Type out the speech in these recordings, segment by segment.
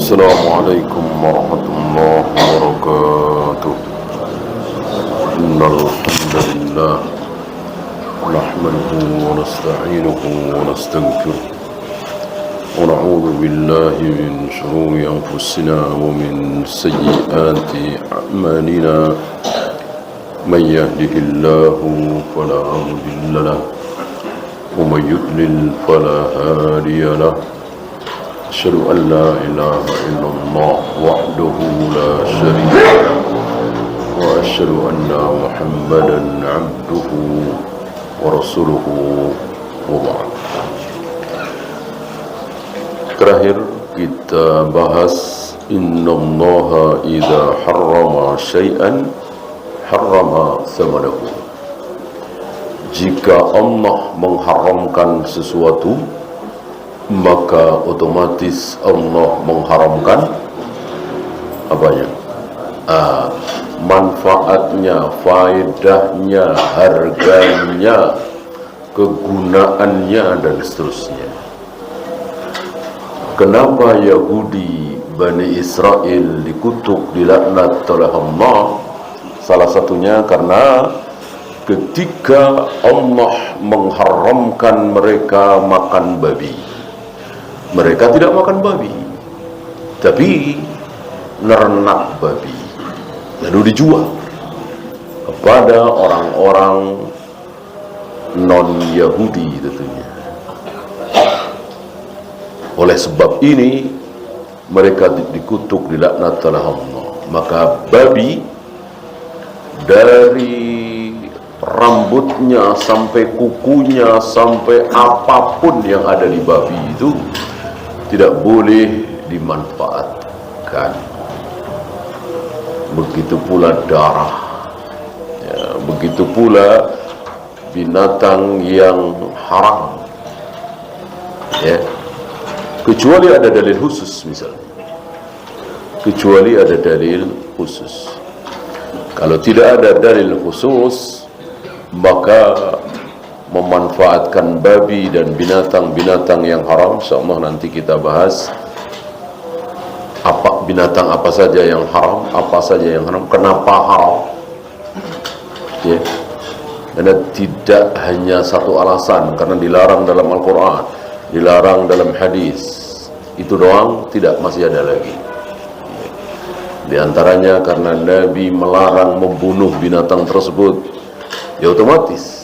Assalamualaikum warahmatullahi wabarakatuh. Innal hamdalillah nahmaduhu wa nasta'inuhu wa nastaghfiruh wa na'udzu billahi min shururi anfusina wa min sayyiati a'malina. Man yahdihillahu fala mudilla lahu wa man yudlil fala hadiya lahu. Asyhadu an la ilaha illallah wahdahu la syarika lahu wa asyhadu anna Muhammadan abduhu wa rasuluhu wa ba'd. Terakhir kita bahas innallaha idza harrama syai'an harrama thamanahu. Jika Allah mengharamkan sesuatu, maka otomatis Allah mengharamkan apanya? Manfaatnya, faedahnya, harganya, kegunaannya, dan seterusnya. Kenapa Yahudi Bani Israel dikutuk, dilaknat oleh Allah? Salah satunya karena ketika Allah mengharamkan mereka makan babi, mereka tidak makan babi, tapi nernak babi, lalu dijual kepada orang-orang non-Yahudi tentunya. Oleh sebab ini mereka dikutuk, dilaknat oleh Allah. Maka babi, dari rambutnya sampai kukunya sampai apapun yang ada di babi itu tidak boleh dimanfaatkan. Begitu pula darah, ya, begitu pula binatang yang haram, ya, kecuali ada dalil khusus misalnya. Kecuali ada dalil khusus. Kalau tidak ada dalil khusus, maka memanfaatkan babi dan binatang-binatang yang haram, insyaallah nanti kita bahas apa binatang apa saja yang haram, apa saja yang haram, kenapa haram, ya. Karena tidak hanya satu alasan, karena dilarang dalam Al-Quran, dilarang dalam hadis, itu doang tidak, masih ada lagi. Di antaranya karena Nabi melarang membunuh binatang tersebut, ya otomatis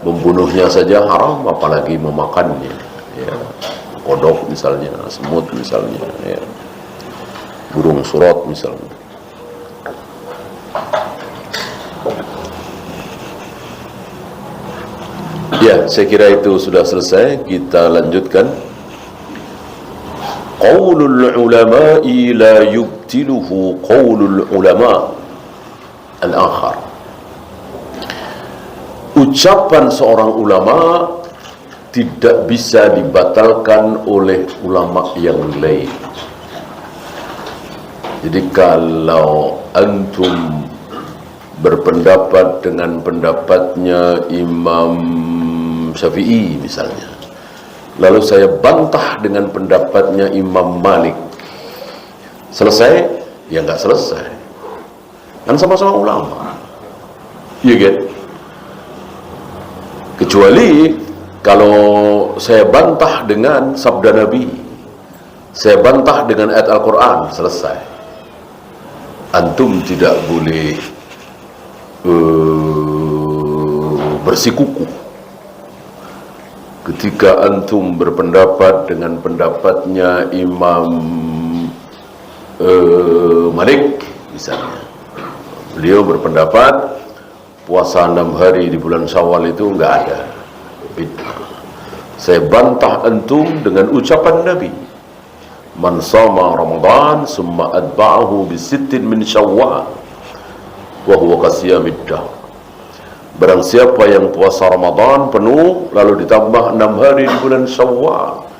membunuhnya saja haram, apalagi memakannya, ya. Kodok misalnya, semut misalnya, ya. Burung surat misalnya. Ya, saya kira itu sudah selesai. Kita lanjutkan. Qaulul ulama'i la yubtiluhu qaulul ulama' al-akhar. Ucapan seorang ulama tidak bisa dibatalkan oleh ulama yang lain. Jadi kalau antum berpendapat dengan pendapatnya Imam Syafi'i misalnya, lalu saya bantah dengan pendapatnya Imam Malik, selesai? Ya nggak selesai, kan sama-sama ulama, ya kan? Kecuali kalau saya bantah dengan sabda Nabi, saya bantah dengan ayat Al-Quran, selesai. Antum tidak boleh bersikukuh ketika antum berpendapat dengan pendapatnya Imam Malik misalnya. Beliau berpendapat puasa 6 hari di bulan Syawal itu enggak ada, bid'ah. Saya bantah antum dengan ucapan Nabi, man shoma Ramadan summa atba'ahu bi sittin min Syawal wa huwa kasiyamid dahr. Barang siapa yang puasa Ramadan penuh lalu ditambah 6 hari di bulan Syawal,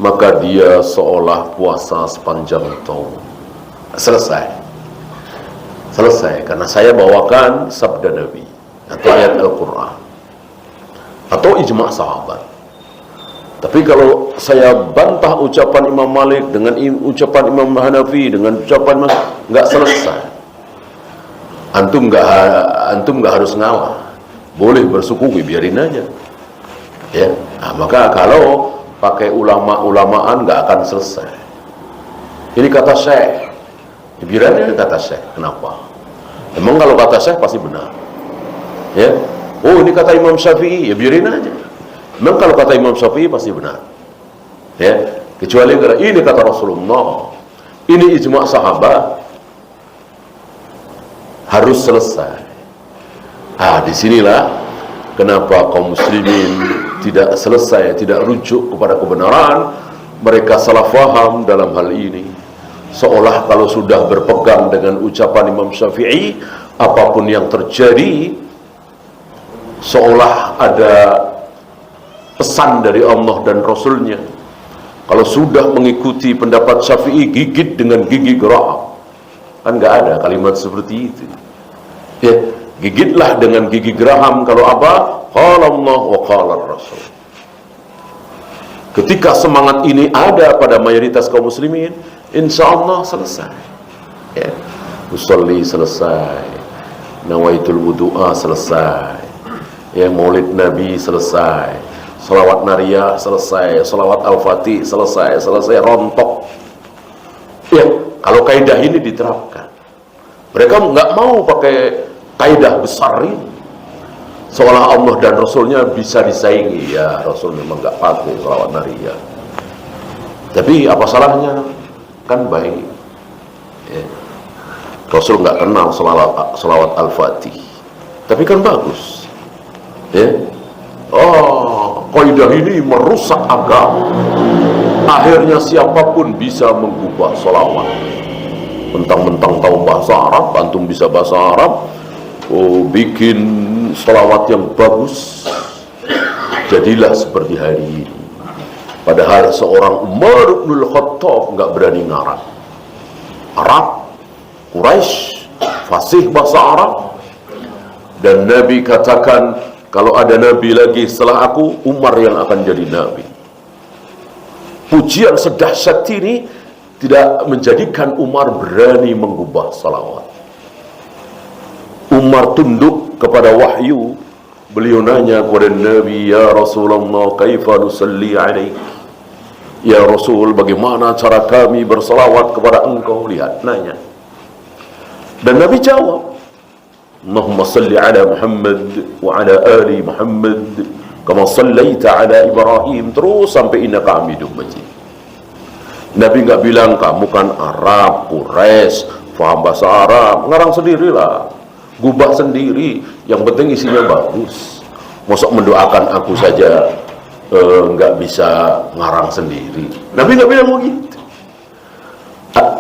maka dia seolah puasa sepanjang tahun. Selesai. Selesai, karena saya bawakan sabda Nabi atau ayat Al-Quran atau ijma' sahabat. Tapi kalau saya bantah ucapan Imam Malik dengan ucapan Imam Hanafi dengan ucapan nggak selesai. Antum nggak harus ngalah. Boleh bersekufu, biarin aja. Ya, nah, maka kalau pakai ulama-ulamaan nggak akan selesai. Ini kata Syekh, biarin aja kata Syekh. Kenapa? Emang kalau kata Syekh pasti benar. Ya, oh ini kata Imam Syafi'i, ya biarin aja. Memang kalau kata Imam Syafi'i pasti benar. Ya, kecuali karena ini kata Rasulullah, ini ijma' sahabat, harus selesai. Disinilah kenapa kaum muslimin tidak selesai, tidak rujuk kepada kebenaran. Mereka salah faham dalam hal ini. Seolah kalau sudah berpegang dengan ucapan Imam Syafi'i, apapun yang terjadi, seolah ada pesan dari Allah dan Rasulnya. Kalau sudah mengikuti pendapat Syafi'i, gigit dengan gigi geraham. Kan nggak ada kalimat seperti itu. Ya, gigitlah dengan gigi geraham. Kalau apa? Qala Allah wa qala Rasul. Ketika semangat ini ada pada mayoritas kaum muslimin, insya Allah selesai. Ya, usolli selesai, nawaitul wudu'a selesai, ya, maulid Nabi selesai, salawat nariyah selesai, salawat al-fatih selesai, rontok. Ya, kalau kaidah ini diterapkan. Mereka nggak mau pakai kaidah besar ini. Seolah Allah dan Rasulnya bisa disaingi. Ya, Rasul memang nggak pakai salawat nariyah. Tapi apa salahnya? Kan baik. Ya. Rasul nggak kenal salawat al-fatih. Tapi kan bagus. Ya. Kaidah ini merusak agama. Akhirnya siapapun bisa mengubah sholawat. Mentang-mentang tahu bahasa Arab, antum bisa bahasa Arab, bikin sholawat yang bagus. Jadilah seperti hari ini. Padahal seorang Umar bin Khattab nggak berani ngarang. Arab, Quraisy, fasih bahasa Arab, dan Nabi katakan, kalau ada Nabi lagi setelah aku, Umar yang akan jadi Nabi. Pujian sedahsyat ini tidak menjadikan Umar berani mengubah salawat. Umar tunduk kepada wahyu. Beliau nanya kepada Nabi, ya Rasulullah, kaifa nusalli alaik? Ya Rasul, bagaimana cara kami bersalawat kepada engkau? Lihat, nanya. Dan Nabi jawab, Allahumma salli ala Muhammad wa ala ali Muhammad kama sallaita ala Ibrahim, terus sampai innaka Hamidum Majid. Nabi enggak bilang kamu kan Arab, Quraisy, faham bahasa Arab, ngarang sendirilah, gubah sendiri, yang penting isinya bagus. Mosok mendoakan aku saja enggak bisa ngarang sendiri. Nabi enggak bilang begitu.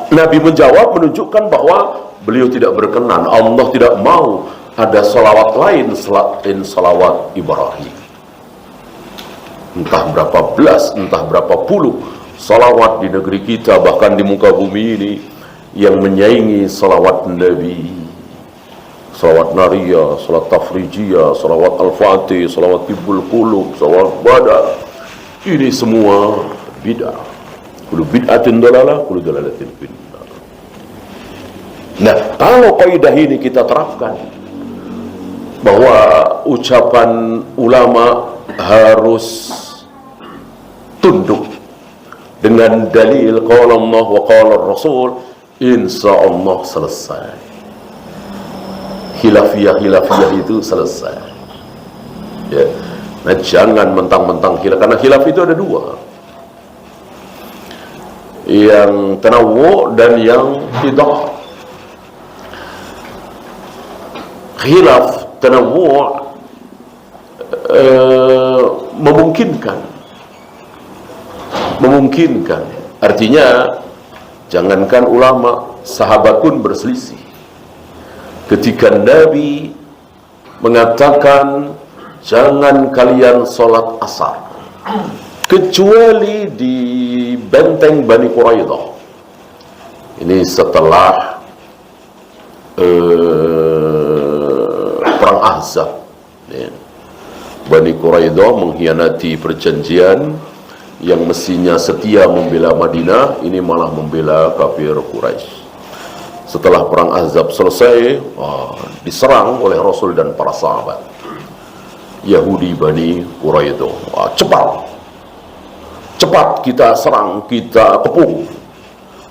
Nabi menjawab menunjukkan bahwa beliau tidak berkenan, Allah tidak mau ada salawat lain selain salawat Ibrahim. Entah berapa belas, entah berapa puluh salawat di negeri kita, bahkan di muka bumi ini, yang menyaingi salawat Nabi. Salawat nariyah, salawat tafrijiyah, salawat al-fatih, salawat tibul qulub, salawat badar. Ini semua bid'ah. Kullu bid'atin dalalah, kullu dalalatin finnar. Nah, kalau kaidah ini kita terapkan, bahwa ucapan ulama harus tunduk dengan dalil qala Allah wa qala Rasul, insya Allah selesai. Khilafiyah itu selesai. Ya. Nah, jangan mentang-mentang khilaf, karena khilaf itu ada dua, yang tanawwu dan yang tidak. Khilaf tanawwu memungkinkan, artinya jangankan ulama, sahabat pun berselisih. Ketika Nabi mengatakan jangan kalian sholat asar kecuali di benteng Bani Quraidah, ini setelah perang Ahzab, ya. Bani Quraidah mengkhianati perjanjian, yang mestinya setia membela Madinah, ini malah membela kafir Quraisy. Setelah perang Ahzab selesai, diserang oleh Rasul dan para sahabat Yahudi Bani Quraidah. Cepat kita serang, kita kepung.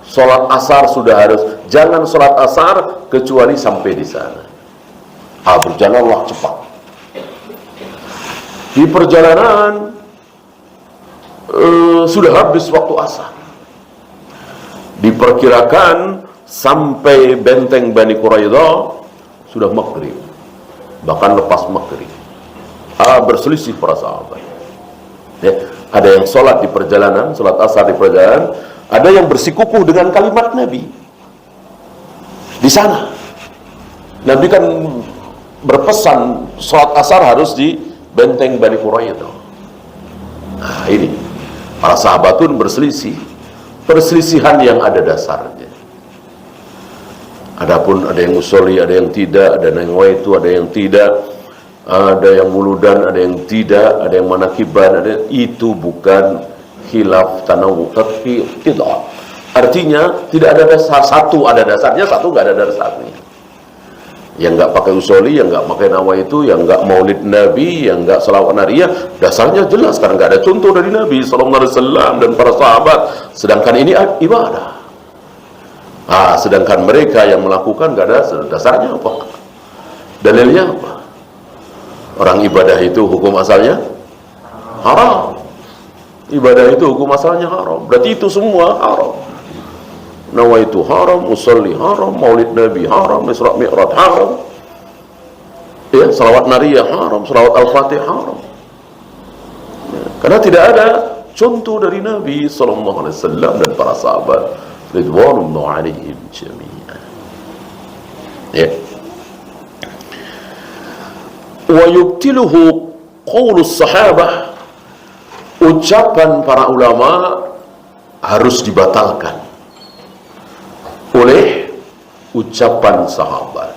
Sholat asar sudah harus, jangan sholat asar kecuali sampai di sana. Berjalanlah cepat. Di perjalanan sudah habis waktu asar. Diperkirakan sampai benteng Bani Quraidah sudah maghrib, bahkan lepas maghrib. Berselisih para sahabat. Ya, ada yang sholat di perjalanan, sholat asar di perjalanan. Ada yang bersikukuh dengan kalimat Nabi. Di sana Nabi kan berpesan sholat asar harus di benteng Bani Quraidah. Ini para sahabat pun berselisih. Perselisihan yang ada dasarnya. Adapun ada yang usolli, ada yang tidak, ada yang waitu, ada yang tidak, ada yang wuludan, ada yang tidak, ada yang manakiban, itu bukan khilaf tanawu, tapi tidak. Artinya tidak ada dasar, satu ada dasarnya, satu nggak ada dasarnya. Yang nggak pakai usolli, yang nggak pakai nawaitu, yang nggak maulid Nabi, yang nggak salawat nariyah, dasarnya jelas karena nggak ada contoh dari Nabi Sallallahu Alaihi Wasallam dan para sahabat. Sedangkan ini ibadah. Sedangkan mereka yang melakukan nggak ada dasarnya apa? Dalilnya apa? Orang ibadah itu hukum asalnya haram. Ibadah itu hukum asalnya haram. Berarti itu semua haram. Nawaitu haram, usolli haram, maulid Nabi haram, Isra Mi'raj haram. Ya, salawat nariyah haram, salawat al-fatih haram. Ya, karena tidak ada contoh dari Nabi sallallahu alaihi wasallam dan para sahabat ridwanullah alaihim jami'an. Ya. Wa yubtiluhu qaulus sahabah, ucapan para ulama harus dibatalkan oleh ucapan sahabat.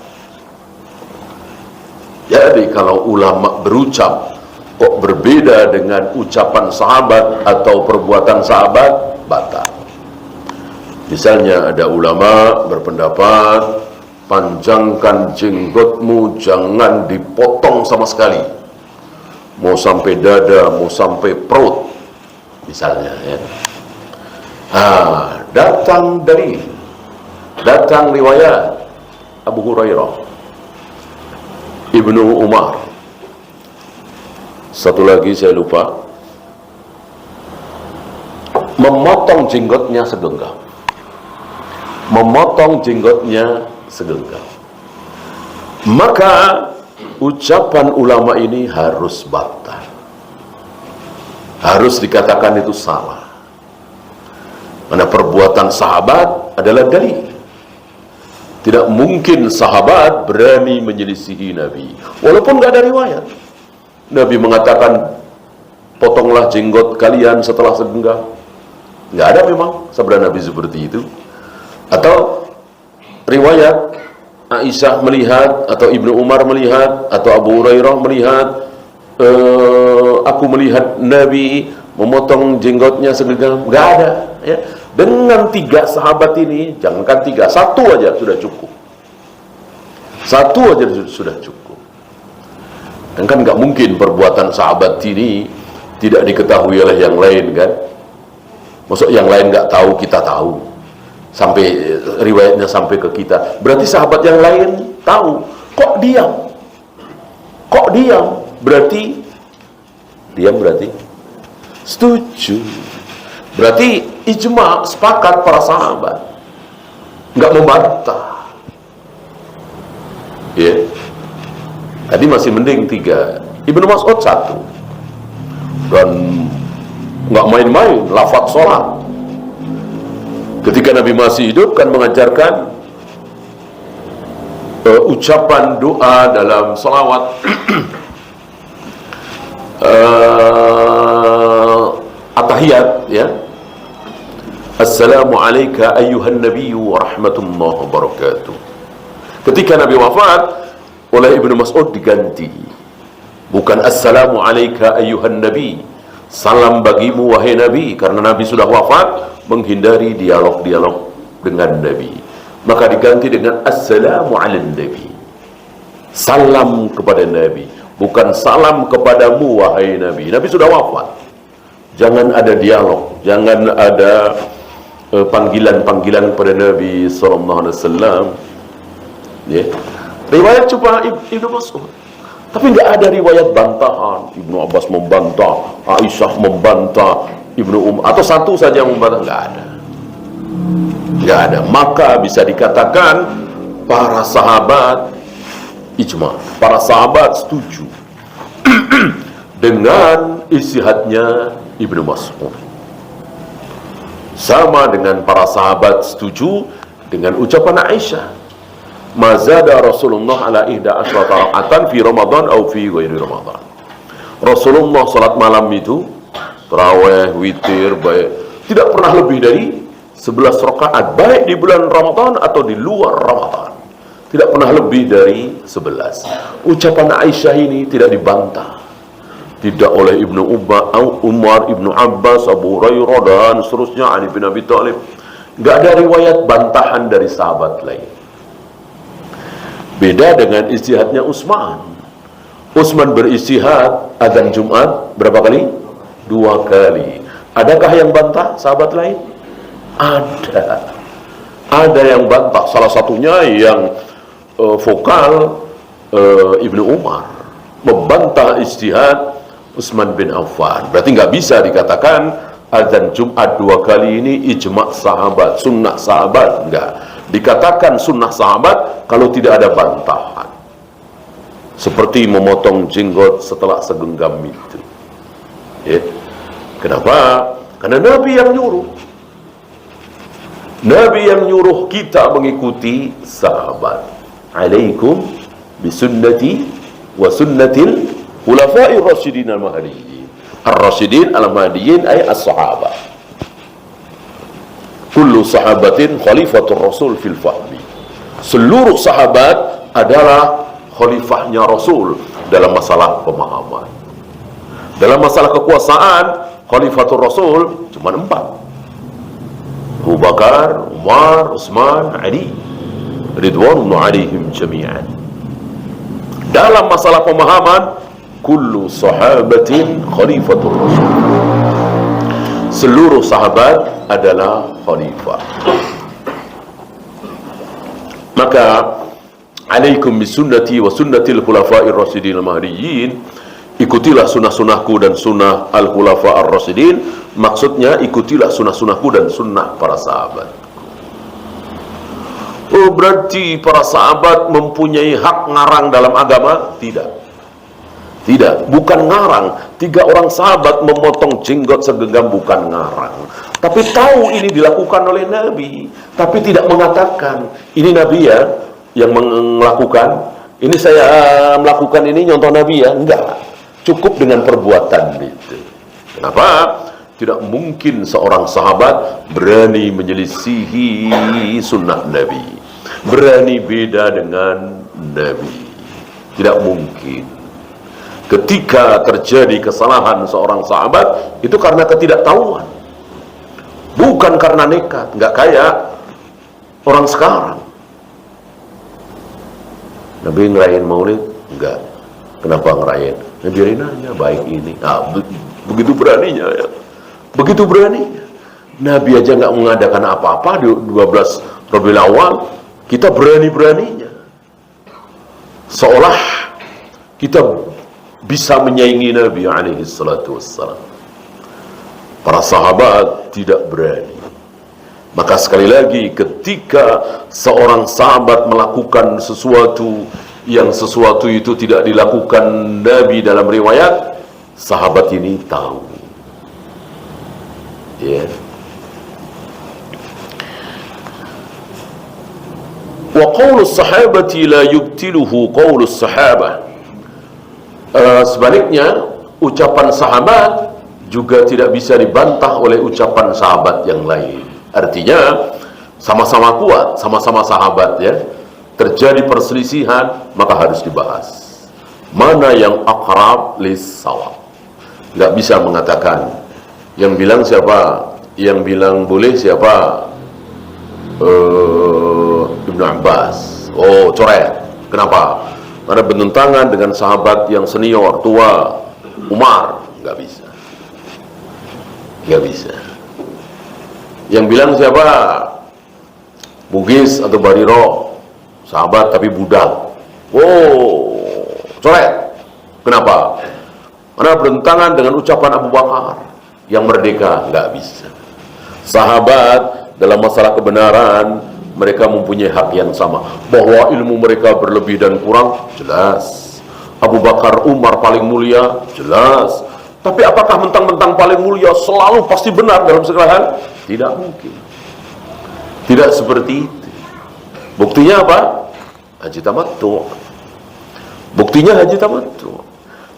Jadi kalau ulama berucap kok berbeda dengan ucapan sahabat atau perbuatan sahabat, batal. Misalnya ada ulama berpendapat, panjangkan jenggotmu, jangan dipotong sama sekali, mau sampai dada, mau sampai perut, misalnya ya. Datang riwayat Abu Hurairah, Ibnu Umar, satu lagi saya lupa, memotong jenggotnya segenggam. Maka ucapan ulama ini harus batal, harus dikatakan itu salah. Karena perbuatan sahabat adalah dalil. Tidak mungkin sahabat berani menyelisihi Nabi, walaupun nggak ada riwayat. Nabi mengatakan, potonglah jenggot kalian setelah segenggam. Nggak ada memang sabda Nabi seperti itu. Atau riwayat Aisyah melihat, atau Ibnu Umar melihat, atau Abu Hurairah melihat, aku melihat Nabi memotong jenggotnya segenggam. Nggak ada ya. Dengan 3 sahabat ini, jangankan 3, 1 aja sudah cukup. 1 aja sudah cukup. Dan kan nggak mungkin perbuatan sahabat ini tidak diketahui oleh yang lain kan? Maksud yang lain nggak tahu, kita tahu. Sampai riwayatnya sampai ke kita. Berarti sahabat yang lain tahu. Kok diam? Berarti diam berarti setuju. Berarti ijma, sepakat para sahabat, nggak membantah. Ya. Tadi masih mending 3. Ibnu Mas'ud 1. Dan nggak main-main lafaz sholat. Ketika Nabi masih hidup kan mengajarkan ucapan doa dalam salawat. At-tahiyat ya. Assalamu alayka ayyuhan nabiyyu wa rahmatullahi wa barakatuh. Ketika Nabi wafat, oleh Ibnu Mas'ud diganti. Bukan assalamu alayka ayyuhan nabi, Salam bagimu wahai Nabi, karena Nabi sudah wafat, menghindari dialog-dialog dengan Nabi. Maka diganti dengan assalamu ala Nabi. Salam kepada Nabi, bukan salam kepadamu wahai Nabi. Nabi sudah wafat. Jangan ada dialog, jangan ada panggilan-panggilan kepada Nabi sallallahu alaihi wasallam. Ya. Riwayat coba Ibnu Mas'ud. Tapi nggak ada riwayat bantahan. Ibnu Abbas membantah, Aisyah membantah, Ibnu Umar atau satu saja yang membantah, nggak ada. Nggak ada. Maka bisa dikatakan para sahabat ijma, para sahabat setuju dengan istihadnya Ibnu Mas'ud. Sama dengan para sahabat setuju dengan ucapan Aisyah, mazada Rasulullah ala ihda asyrata raka'atan fi Ramadan atau fi ghairi Ramadan. Rasulullah salat malam itu tarawih, witir, baik, tidak pernah lebih dari 11 rakaat, baik di bulan Ramadan atau di luar Ramadan. Tidak pernah lebih dari 11. Ucapan Aisyah ini tidak dibantah. Tidak oleh Ibnu Umar, Ibnu Abbas, Abu Hurairah dan seterusnya, Ali bin Abi Thalib. Enggak ada riwayat bantahan dari sahabat lain. Beda dengan istihadnya Utsman. Utsman beristihad azan Jumat berapa kali? 2 kali. Adakah yang bantah sahabat lain? Ada. Ada yang bantah. Salah satunya yang vokal Ibnu Umar membantah istihad Utsman bin Affan. Berarti nggak bisa dikatakan azan Jumat 2 kali ini ijma' sahabat, sunnah sahabat. Enggak. Dikatakan sunnah sahabat kalau tidak ada bantahan. Seperti memotong jenggot setelah segenggam itu. Ya. Kenapa? Karena Nabi yang nyuruh. Nabi yang nyuruh kita mengikuti sahabat. Alaikum bisunnati wa sunnatil khulafa'ir rasyidin al-mahdiyyin. Ar-rasyidin al-mahdiyyin ay as-sahabah. Kullu sahabatin khalifatur Rasul fil fahmi. Seluruh sahabat adalah khalifahnya Rasul dalam masalah pemahaman. Dalam masalah kekuasaan, khalifatur Rasul cuma 4. Abu Bakar, Umar, Utsman, Ali, ridwanullah alaihim jami'an. Dalam masalah pemahaman, kullu sahabatin khalifatur Rasul. Seluruh sahabat adalah khalifah. Maka alaikum bisunnati wa sunnatil khulafa'ir rasyidin al-mahdiyyin, ikutilah sunnah-sunnahku dan sunnah al-khulafa ar-rasyidin. Maksudnya ikutilah sunnah-sunnahku dan sunnah para sahabat. Oh, berarti para sahabat mempunyai hak ngarang dalam agama? Tidak. Tidak, bukan ngarang. 3 orang sahabat memotong jenggot segenggam bukan ngarang. Tapi tahu ini dilakukan oleh Nabi, tapi tidak mengatakan ini Nabi ya yang melakukan. Ini saya melakukan ini nyontoh Nabi ya, enggak. Cukup dengan perbuatan itu. Kenapa? Tidak mungkin seorang sahabat berani menyelisihi sunnah Nabi, berani beda dengan Nabi. Tidak mungkin. Ketika terjadi kesalahan seorang sahabat, itu karena ketidaktahuan, bukan karena nekat. Nggak kayak orang sekarang. Nabi ngerayain maulid? Enggak. Kenapa ngerayain? Ya biarin aja, baik ini. Nah, begitu beraninya ya. Begitu beraninya. Nabi aja nggak mengadakan apa-apa di 12 Rabiul Awal, kita berani-beraninya. Seolah kita bisa menyaingi Nabi alaihi salatu wassalam. Para sahabat tidak berani. Maka sekali lagi, ketika seorang sahabat melakukan sesuatu yang sesuatu itu tidak dilakukan Nabi dalam riwayat, sahabat ini tahu. Ya. Wa qaulus sahabati la yubtiluhu qaulus sahabah. Sebaliknya, ucapan sahabat juga tidak bisa dibantah oleh ucapan sahabat yang lain. Artinya, sama-sama kuat, sama-sama sahabat ya. Terjadi perselisihan, maka harus dibahas. Mana yang aqrab lis-shawab? nggak bisa mengatakan. Yang bilang siapa? Yang bilang boleh siapa? Ibnu Abbas. Oh, coret. Kenapa? Karena bertentangan dengan sahabat yang senior, tua, Umar. Nggak bisa. Nggak bisa. Yang bilang siapa? Bugis atau Bariro, sahabat tapi budak. Oh, coret. Kenapa? Karena bertentangan dengan ucapan Abu Bakar yang merdeka. Nggak bisa. Sahabat dalam masalah kebenaran mereka mempunyai hak yang sama. Bahwa ilmu mereka berlebih dan kurang, jelas. Abu Bakar, Umar paling mulia, jelas. Tapi apakah mentang-mentang paling mulia selalu pasti benar dalam segala hal? Tidak mungkin. Tidak seperti itu. Buktinya apa? Haji tamattu. Buktinya haji tamattu.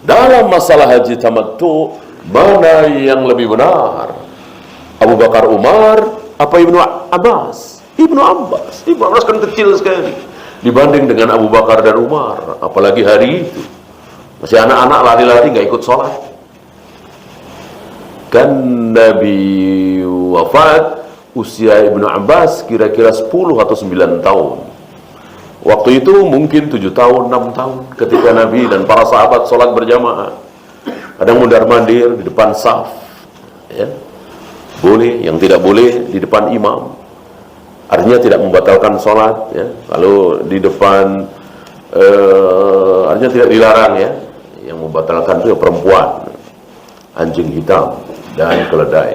Dalam masalah haji tamattu, mana yang lebih benar? Abu Bakar, Umar, apa Ibnu Abbas? Ibnu Abbas. Ibnu Abbas kan kecil sekali dibanding dengan Abu Bakar dan Umar. Apalagi hari itu masih anak-anak, lari-lari nggak ikut sholat. Kan Nabi wafat usia Ibnu Abbas kira-kira 10 atau 9 tahun. Waktu itu mungkin 7 tahun, 6 tahun ketika Nabi dan para sahabat sholat berjamaah. Kadang mundar-mandir di depan saf, ya. Boleh, yang tidak boleh di depan imam. Artinya tidak membatalkan sholat, ya. Kalau di depan artinya tidak dilarang, ya. Yang membatalkan itu perempuan, anjing hitam dan keledai.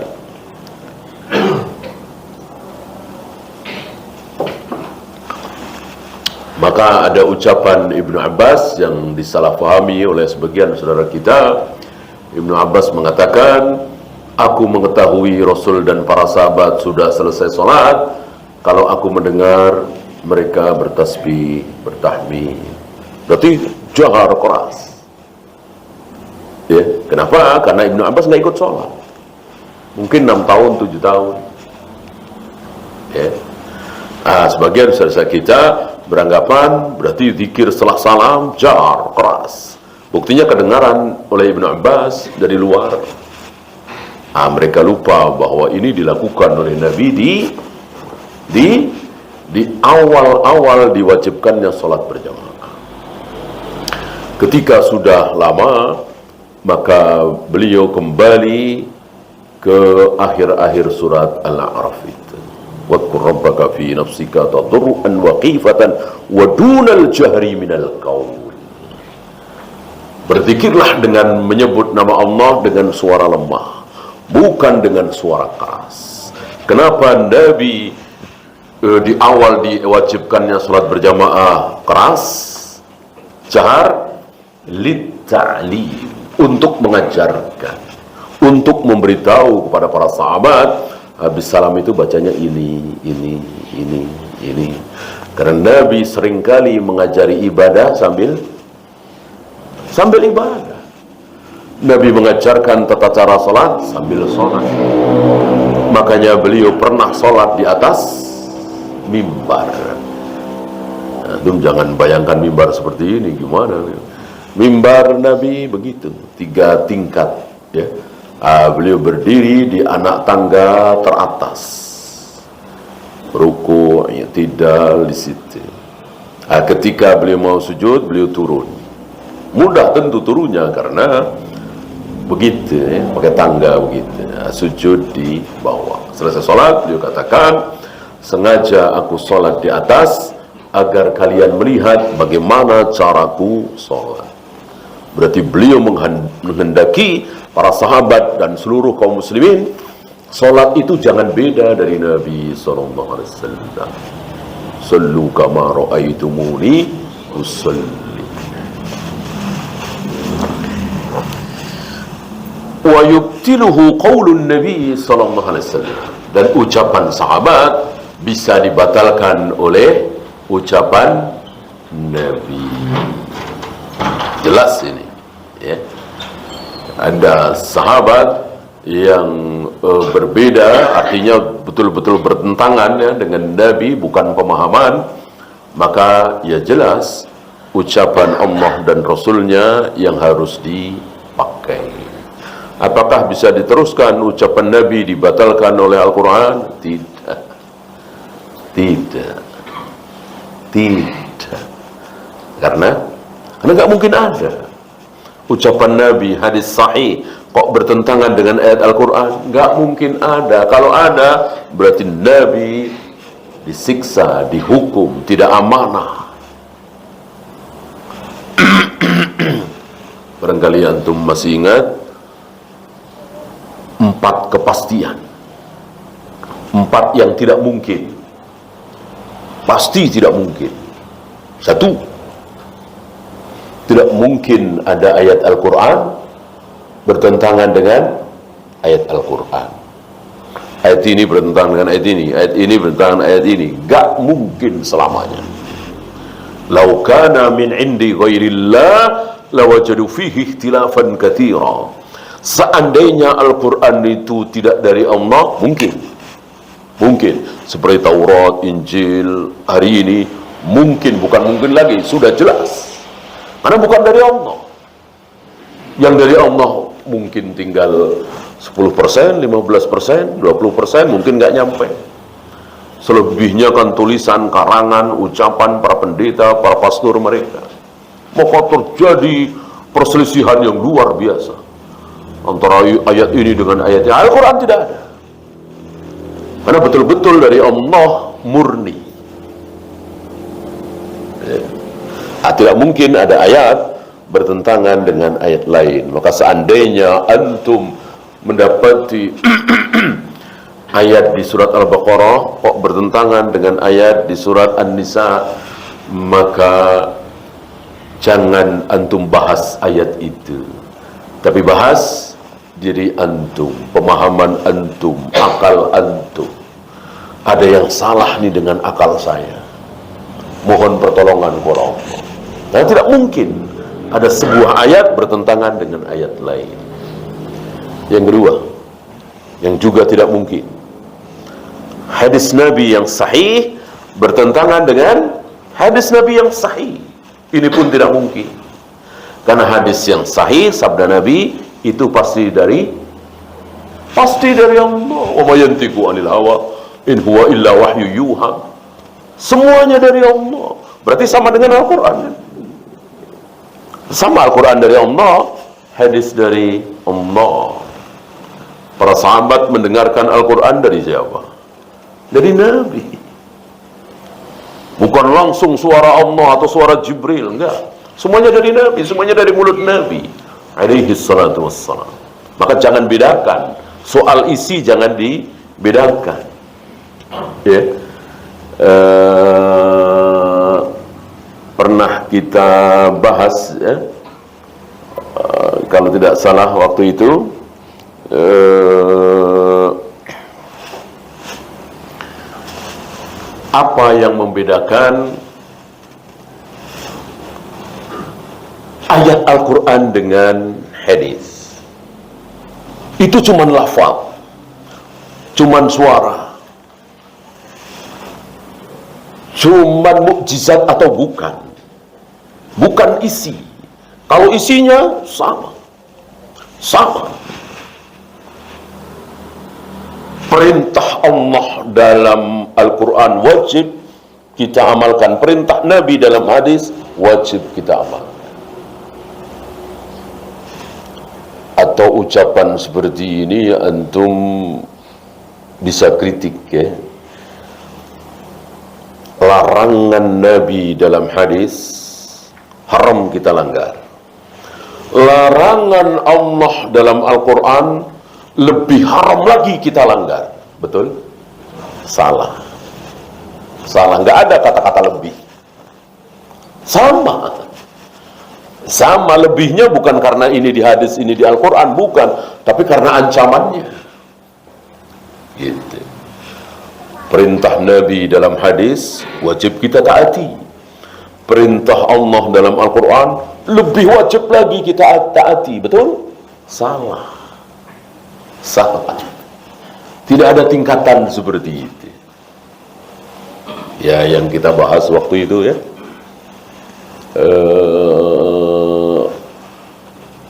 Maka ada ucapan Ibnu Abbas yang disalahpahami oleh sebagian saudara kita. Ibnu Abbas mengatakan, aku mengetahui Rasul dan para sahabat sudah selesai sholat kalau aku mendengar mereka bertasbih, bertahmid. Berarti jahar keras. Ya, kenapa? Karena Ibnu Abbas nggak ikut sholat. Mungkin 6 tahun, 7 tahun. Ya. Sebagian saudara kita beranggapan berarti zikir setelah salam jar keras. Buktinya kedengaran oleh Ibnu Abbas dari luar. Mereka lupa bahwa ini dilakukan oleh Nabi di awal-awal diwajibkannya sholat berjamaah. Ketika sudah lama, maka beliau kembali ke akhir-akhir surat Al-A'raf itu. Wadkur rabbaka fi nafsika tadarruan wa khifatan wa dunal jahri minal qaul. Berzikirlah dengan menyebut nama Allah dengan suara lemah, bukan dengan suara keras. Kenapa Nabi di awal diwajibkannya sholat berjamaah keras, jahar? Litta'lim, untuk mengajarkan, untuk memberitahu kepada para sahabat. Habis salam itu bacanya ini. Karena Nabi seringkali mengajari ibadah sambil ibadah. Nabi mengajarkan tata cara sholat sambil sholat. Makanya beliau pernah sholat di atas mimbar. Jangan bayangkan mimbar seperti ini, gimana? Mimbar Nabi begitu, 3 tingkat, ya. Beliau berdiri di anak tangga teratas, ruku, i'tidal di situ. Ketika beliau mau sujud, beliau turun. Mudah tentu turunnya karena begitu, ya, pakai tangga begitu. Sujud di bawah. Selesai sholat, beliau katakan, sengaja aku sholat di atas agar kalian melihat bagaimana caraku sholat. Berarti beliau menghendaki para sahabat dan seluruh kaum muslimin sholat itu jangan beda dari Nabi SAW. Sallu kama ra'aitumuni usalli. Wa yubtiluhu qaulun Nabi SAW. Dan ucapan sahabat bisa dibatalkan oleh ucapan Nabi. Jelas ini, ya. Ada sahabat yang berbeda, artinya betul-betul bertentangan, ya, dengan Nabi, bukan pemahaman, maka ya jelas ucapan Allah dan Rasulnya yang harus dipakai. Apakah bisa diteruskan ucapan Nabi dibatalkan oleh Al-Quran? Tidak. Tidak. Tidak. Karena nggak mungkin ada ucapan Nabi, hadis sahih kok bertentangan dengan ayat Al-Quran. Nggak mungkin ada. Kalau ada, berarti Nabi disiksa, dihukum, tidak amanah. Barangkali antum masih ingat 4 kepastian, 4 yang tidak mungkin, pasti tidak mungkin. 1, tidak mungkin ada ayat Al-Quran bertentangan dengan ayat Al-Quran. Ayat ini bertentangan dengan ayat ini, ayat ini bertentangan dengan ayat ini. Gak mungkin selamanya. Lau kana min indi ghairillah lawajadu fihi ikhtilafan katsira. Seandainya Al-Quran itu tidak dari Allah, mungkin seperti Taurat, Injil hari ini, bukan mungkin lagi, sudah jelas, karena bukan dari Allah. Yang dari Allah mungkin tinggal 10%, 15%, 20%, mungkin nggak nyampe. Selebihnya kan tulisan, karangan, ucapan para pendeta, para pastor mereka. Maka terjadi perselisihan yang luar biasa antara ayat ini dengan ayat yang Al-Quran tidak ada. Karena betul-betul dari Allah murni. Tidak mungkin ada ayat bertentangan dengan ayat lain. Maka seandainya antum mendapati ayat di surat Al-Baqarah kok bertentangan dengan ayat di surat An-Nisa, maka jangan antum bahas ayat itu, tapi bahas diri antum, pemahaman antum, akal antum. Ada yang salah nih dengan akal saya, mohon pertolongan kepada Allah. Karena tidak mungkin ada sebuah ayat bertentangan dengan ayat lain. Yang kedua, yang juga tidak mungkin, hadis Nabi yang sahih bertentangan dengan hadis Nabi yang sahih. Ini pun tidak mungkin. Karena hadis yang sahih, sabda Nabi itu pasti dari Allah. Wa ma yantiqu 'anil hawa in huwa illa wahyu yuha. Semuanya dari Allah. Berarti sama dengan Al-Quran. Sama Al-Quran dari Allah, hadis dari Allah. Para sahabat mendengarkan Al-Quran dari siapa? Dari Nabi. Bukan langsung suara Allah atau suara Jibril, enggak. Semuanya dari Nabi, semuanya dari mulut Nabi alaihi salatu wassalam. Maka jangan bedakan, soal isi jangan dibedakan. Ya. Pernah kita bahas, ya, kalau tidak salah waktu itu, apa yang membedakan ayat Al-Quran dengan hadis? Itu cuman lafaz, cuman suara, cuman mukjizat atau bukan isi. Kalau isinya sama. Perintah Allah dalam Al-Quran wajib kita amalkan, perintah Nabi dalam hadis wajib kita amalkan. Atau ucapan seperti ini antum bisa kritik, ya. Larangan Nabi dalam hadis haram kita langgar. Larangan Allah dalam Al-Quran lebih haram lagi kita langgar. Betul? Salah, nggak ada kata-kata lebih. Sama lebihnya bukan karena ini di hadis, ini di Al-Quran, bukan, tapi karena ancamannya. Gitu. Perintah Nabi dalam hadis wajib kita taati. Perintah Allah dalam Al-Quran lebih wajib lagi kita taati. Betul? Salah. Tidak ada tingkatan seperti itu. Ya, yang kita bahas waktu itu, ya,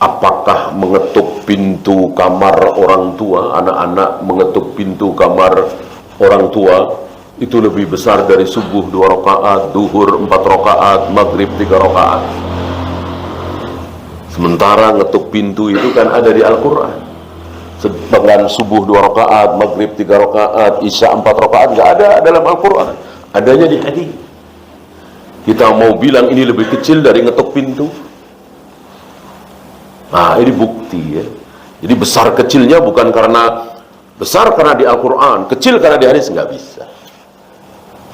apakah mengetuk pintu pintu kamar orang tua, anak-anak mengetuk pintu kamar orang tua, itu lebih besar dari subuh 2 rakaat, duhur 4 rakaat, maghrib 3 rakaat. Sementara ngetuk pintu itu kan ada di Al-Quran. Sedangkan subuh 2 rakaat, maghrib 3 rakaat, isya 4 rakaat nggak ada dalam Al-Quran. Adanya di hadis. Kita mau bilang ini lebih kecil dari ngetuk pintu? Nah, ini bukti ya. Jadi besar kecilnya bukan karena besar karena di Al-Quran, kecil karena di hadis, nggak bisa.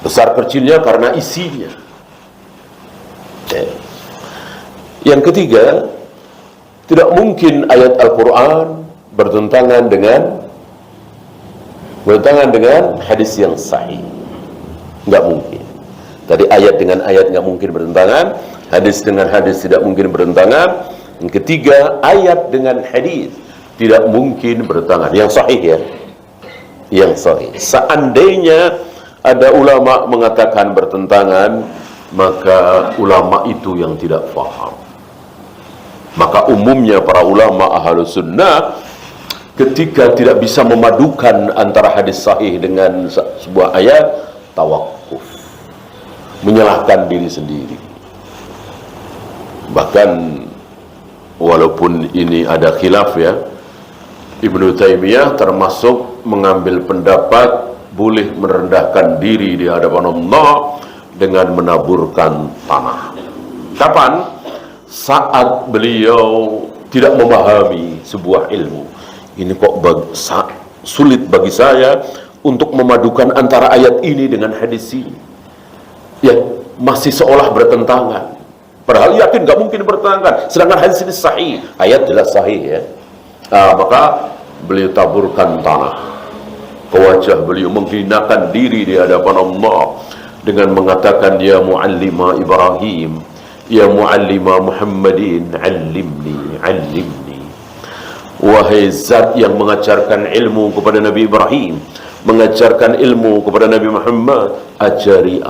Besar kecilnya karena isinya. Yang ketiga, tidak mungkin ayat Al-Quran bertentangan dengan hadis yang sahih. Nggak mungkin. Tadi ayat dengan ayat nggak mungkin bertentangan, hadis dengan hadis tidak mungkin bertentangan. Yang ketiga, ayat dengan hadis tidak mungkin bertentangan. Yang sahih ya, yang sahih. Seandainya ada ulama mengatakan bertentangan, maka ulama itu yang tidak faham. Maka umumnya para ulama Ahlus Sunnah ketika tidak bisa memadukan antara hadis sahih dengan sebuah ayat, tawakuf, menyalahkan diri sendiri. Bahkan walaupun ini ada khilaf ya, Ibnu Taimiyah termasuk mengambil pendapat boleh merendahkan diri di hadapan Allah dengan menaburkan tanah. Kapan? Saat beliau tidak memahami sebuah ilmu. Ini kok sulit bagi saya untuk memadukan antara ayat ini dengan hadis ini. Ya, masih seolah bertentangan. Padahal yakin gak mungkin bertentangan. Sedangkan hadis ini sahih, ayat jelas sahih ya. Maka beliau taburkan tanah ke wajah beliau, menghinakan diri di hadapan Allah dengan mengatakan, ya muallima Ibrahim, ya muallima Muhammadin, allimni, allimni. Wahai zat yang mengajarkan ilmu kepada Nabi Ibrahim, mengajarkan ilmu kepada Nabi Muhammad, ajari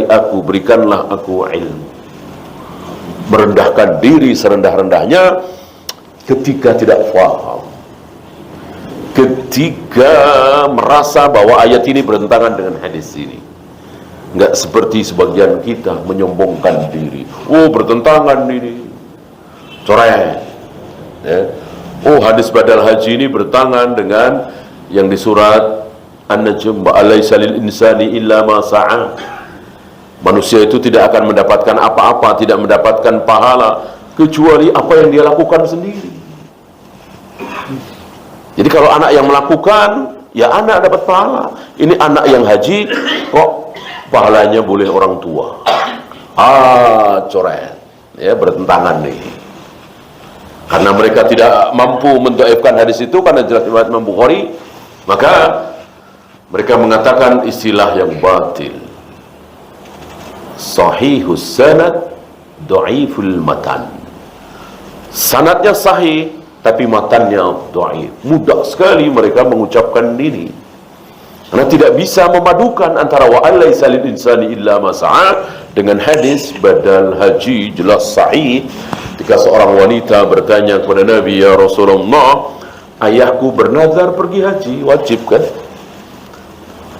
aku, berikanlah aku ilmu. Merendahkan diri serendah-rendahnya ketika tidak faham, ketika merasa bahwa ayat ini bertentangan dengan hadis ini. Enggak seperti sebagian kita menyombongkan diri, oh bertentangan ini, coret ya. Oh hadis badal haji ini bertentangan dengan yang di surat An-Najm, alaysa lil insani illa ma sa'a. Manusia itu tidak akan mendapatkan apa-apa, tidak mendapatkan pahala kecuali apa yang dia lakukan sendiri. Jadi kalau anak yang melakukan, ya anak dapat pahala. Ini anak yang haji, kok pahalanya boleh orang tua. Coret. Ya, bertentangan nih. Karena mereka tidak mampu mendhaifkan hadis itu karena jelas riwayat Imam Bukhari, maka mereka mengatakan istilah yang batil. Sahihus sanad, dhaiful matan. Sanadnya sahih, tapi matannya dhaif. Mudah sekali mereka mengucapkan ini. Karena tidak bisa memadukan antara wa alaysa lil insani illa ma sa'a dengan hadis badal haji jelas sahih. Ketika seorang wanita bertanya kepada Nabi, ya Rasulullah, ayahku bernazar pergi haji, wajib kan?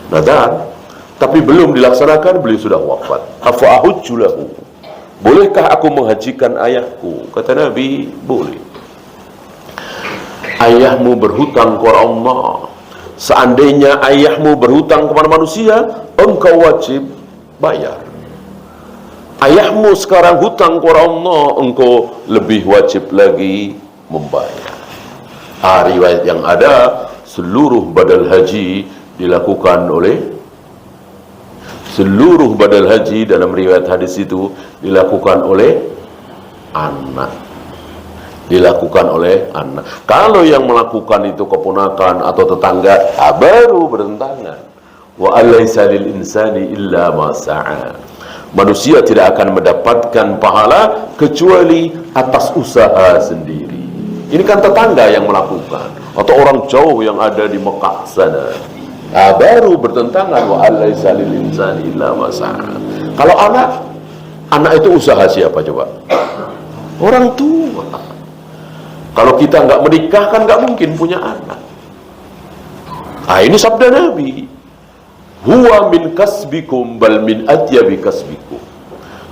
Nazar, tapi belum dilaksanakan, beliau sudah wafat. Afa ahujju lahu, bolehkah aku menghajikan ayahku? Kata Nabi, boleh. Ayahmu berhutang kepada Allah. Seandainya ayahmu berhutang kepada manusia, engkau wajib bayar. Ayahmu sekarang hutang kepada Allah, engkau lebih wajib lagi membayar. Riwayat yang ada, seluruh badal haji dilakukan oleh dalam riwayat hadis itu dilakukan oleh anak. Kalau yang melakukan itu keponakan atau tetangga, baru bertentangan. Wa alaysa lil insani illa ma sa'a. Manusia tidak akan mendapatkan pahala kecuali atas usaha sendiri. Ini kan tetangga yang melakukan, atau orang jauh yang ada di Mekah sana. Baru bertentangan wa alaysa lil insani illa ma sa'a. Kalau anak itu usaha siapa coba? Orang tua. Kalau kita nggak menikah kan nggak mungkin punya anak. Ini sabda Nabi. Huwa min kasbikum bal min atyabi kasbikum.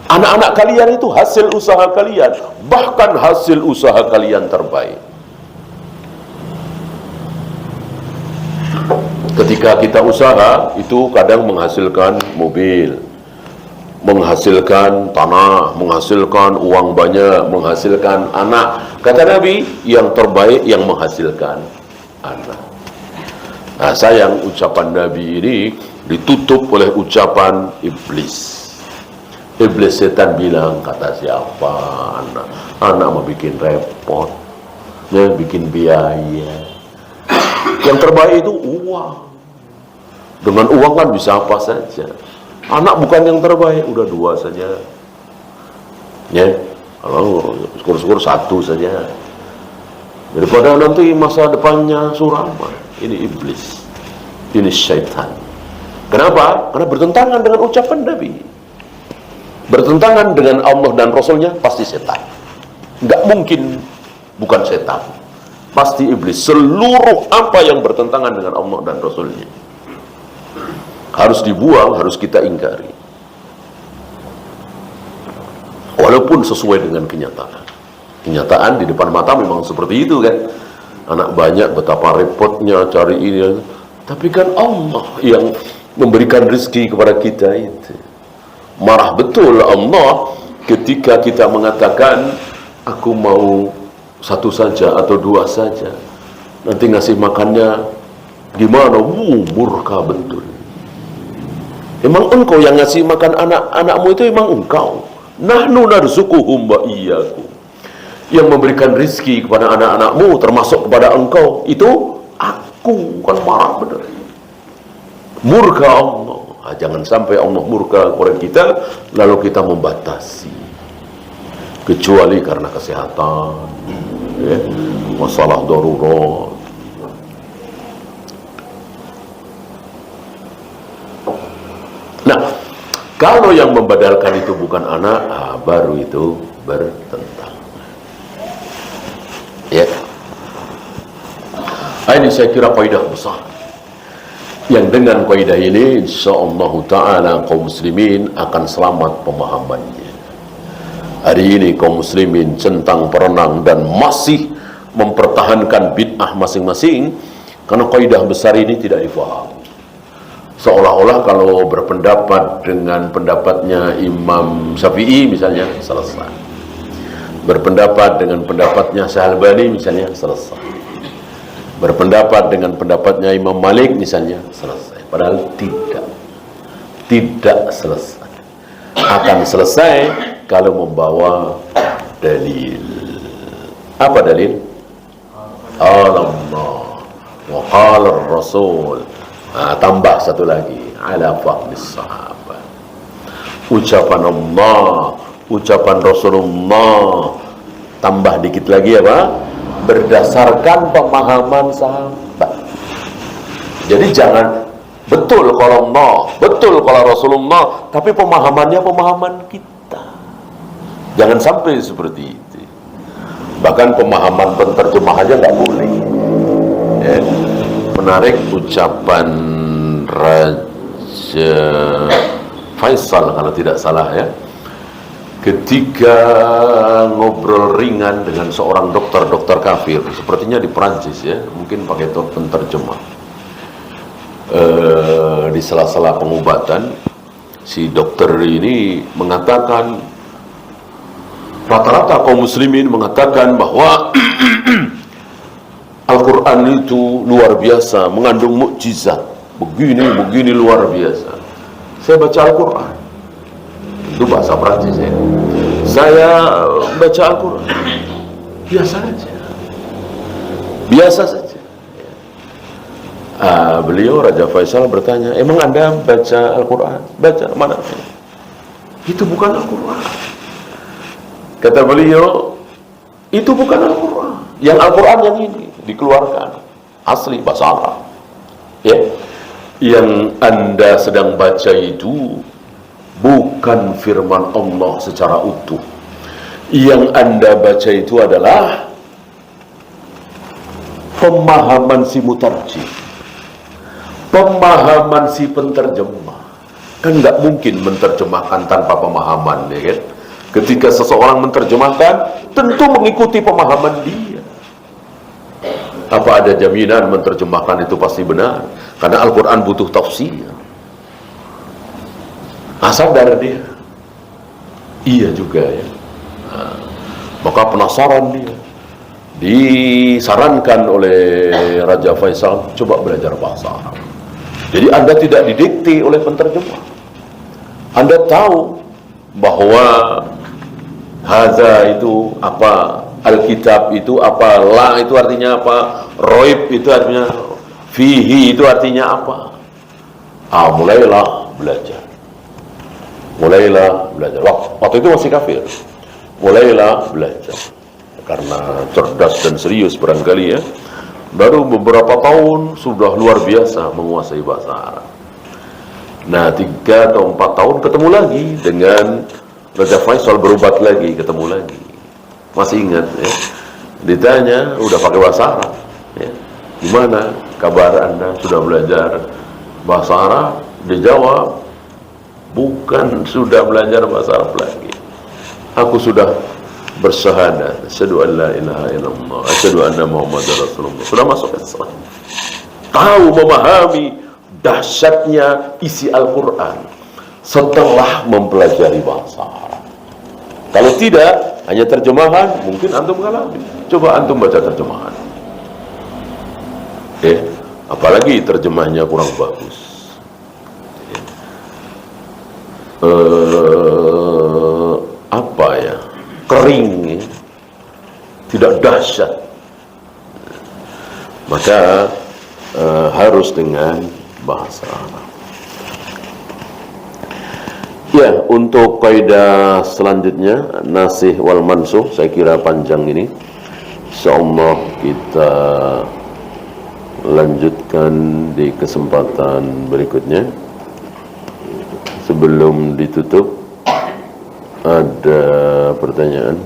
Anak-anak kalian itu hasil usaha kalian, bahkan hasil usaha kalian terbaik. Ketika kita usaha, itu kadang menghasilkan mobil, menghasilkan tanah, menghasilkan uang banyak, menghasilkan anak. Kata Nabi, yang terbaik yang menghasilkan anak. Nah, sayang ucapan Nabi ini ditutup oleh ucapan iblis. Iblis, setan bilang, kata siapa anak mau bikin repot, bikin biaya. Yang terbaik itu uang. Dengan uang kan bisa apa saja. Anak bukan yang terbaik, udah 2 saja. Kalau syukur-syukur 1 saja. Daripada nanti masa depannya suram. Ini iblis, ini syaitan. Kenapa? Karena bertentangan dengan ucapan Nabi. Bertentangan dengan Allah dan Rasulnya, pasti setan. Nggak mungkin bukan setan. Pasti iblis. Seluruh apa yang bertentangan dengan Allah dan Rasulnya harus dibuang, harus kita ingkari. Walaupun sesuai dengan kenyataan. Kenyataan di depan mata memang seperti itu kan. Anak banyak, betapa repotnya cari ini. Tapi kan Allah yang memberikan rezeki kepada kita itu. Marah betul Allah ketika kita mengatakan, aku mau 1 saja atau 2 saja. Nanti ngasih makannya gimana? Murka betul. Emang engkau yang ngasih makan anak-anakmu itu emang engkau. Nahnu narzuquhum wa iyyakum. Yang memberikan rezeki kepada anak-anakmu termasuk kepada engkau itu aku. Kan marah benar. Murka Allah. Jangan sampai Allah murka kepada kita lalu kita membatasi. Kecuali karena kesehatan, masalah darurat. Nah, kalau yang membadalkan itu bukan anak, baru itu bertentang. Ini saya kira kaidah besar. Yang dengan kaidah ini insyaallah taala kaum muslimin akan selamat pemahamannya. Hari ini kaum muslimin centang perenang dan masih mempertahankan bid'ah masing-masing karena kaidah besar ini tidak difahami. Seolah-olah kalau berpendapat dengan pendapatnya Imam Syafi'i misalnya selesai. Berpendapat dengan pendapatnya Syalbani misalnya selesai. Berpendapat dengan pendapatnya Imam Malik misalnya selesai. Padahal tidak selesai. Akan selesai kalau membawa dalil. Apa dalil? Allah wa qala Rasul. Tambah satu lagi, ala fahmis sahabat. Ucapan Allah, ucapan Rasulullah. Tambah dikit lagi apa? Berdasarkan pemahaman sahabat. Jadi jangan betul kalau Allah, betul kalau Rasulullah, tapi pemahamannya pemahaman kita. Jangan sampai seperti itu. Bahkan pemahaman penterjemah aja nggak boleh. Menarik ucapan Raja Faisal kalau tidak salah ketika ngobrol ringan dengan seorang dokter kafir, sepertinya di Prancis mungkin pakai penterjemah. Di sela-sela pengobatan, si dokter ini mengatakan, rata-rata kaum muslimin mengatakan bahwa Al-Quran itu luar biasa, mengandung mukjizat, begini luar biasa. Saya baca Al-Quran, itu bahasa Prancis saya baca Al-Quran biasa saja. Beliau Raja Faisal bertanya, emang Anda baca Al-Quran? Baca mana? Itu bukan Al-Quran. Kata beliau, itu bukan Al-Quran. Yang Al-Quran yang ini dikeluarkan asli bahasa Arab. Yang Anda sedang baca itu bukan firman Allah secara utuh. Yang Anda baca itu adalah pemahaman si mutarjim, pemahaman si penterjemah. Kan nggak mungkin menerjemahkan tanpa pemahaman, ya kan? Ketika seseorang menerjemahkan, tentu mengikuti pemahaman dia. Apa ada jaminan menerjemahkan itu pasti benar? Karena Al-Quran butuh tafsir. Sadar dia. Iya juga ya. Nah, maka penasaran dia. Disarankan oleh Raja Faisal, coba belajar bahasa Arab. Jadi Anda tidak didikte oleh penterjemah. Anda tahu bahwa haza itu apa, Alkitab itu apa, la itu artinya apa, roib itu artinya, fihi itu artinya apa. Mulailah belajar. Waktu itu masih kafir. Mulailah belajar. Karena cerdas dan serius barangkali ya. Baru beberapa tahun sudah luar biasa menguasai bahasa Arab. Nah, 3 atau 4 tahun ketemu lagi dengan Raja Faisal, berobat lagi, ketemu lagi. Masih ingat ya? Ditanya, udah pakai bahasa Arab ya. Gimana kabar Anda, sudah belajar bahasa Arab? Dijawab, bukan sudah belajar bahasa Arab lagi, aku sudah bersyahadat, asyhadu an la ilaha illallah, asyhadu anna muhammadar rasulullah. Sudah masuk Islam. Tahu, memahami dahsyatnya isi Al-Quran setelah mempelajari bahasa Arab. Kalau tidak, hanya terjemahan, mungkin antum mengalami. Coba antum baca terjemahan. Apalagi terjemahnya kurang bagus. Apa ya? Kering, ya? Tidak dahsyat. Maka harus dengan bahasa Arab. Ya, untuk kaidah selanjutnya, nasih wal mansuh, saya kira panjang ini. Insyaallah kita lanjutkan di kesempatan berikutnya. Sebelum ditutup, ada pertanyaan?